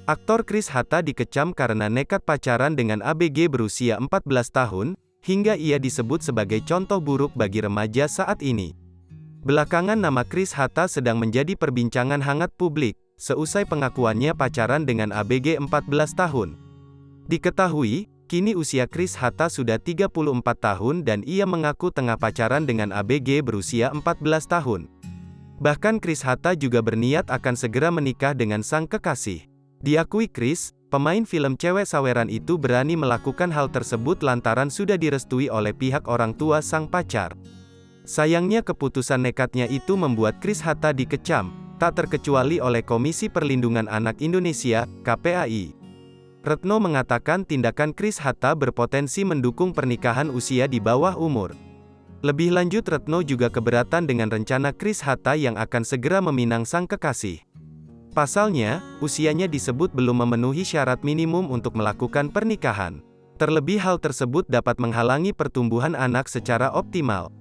Aktor Chris Hatta dikecam karena nekat pacaran dengan ABG berusia 14 tahun, hingga ia disebut sebagai contoh buruk bagi remaja saat ini. Belakangan nama Chris Hatta sedang menjadi perbincangan hangat publik, seusai pengakuannya pacaran dengan ABG 14 tahun. Diketahui, kini usia Chris Hatta sudah 34 tahun dan ia mengaku tengah pacaran dengan ABG berusia 14 tahun. Bahkan Chris Hatta juga berniat akan segera menikah dengan sang kekasih. Diakui Chris, pemain film cewek saweran itu berani melakukan hal tersebut lantaran sudah direstui oleh pihak orang tua sang pacar. Sayangnya keputusan nekatnya itu membuat Chris Hatta dikecam, tak terkecuali oleh Komisi Perlindungan Anak Indonesia, KPAI. Retno mengatakan tindakan Chris Hatta berpotensi mendukung pernikahan usia di bawah umur. Lebih lanjut Retno juga keberatan dengan rencana Chris Hatta yang akan segera meminang sang kekasih. Pasalnya, usianya disebut belum memenuhi syarat minimum untuk melakukan pernikahan. Terlebih hal tersebut dapat menghalangi pertumbuhan anak secara optimal.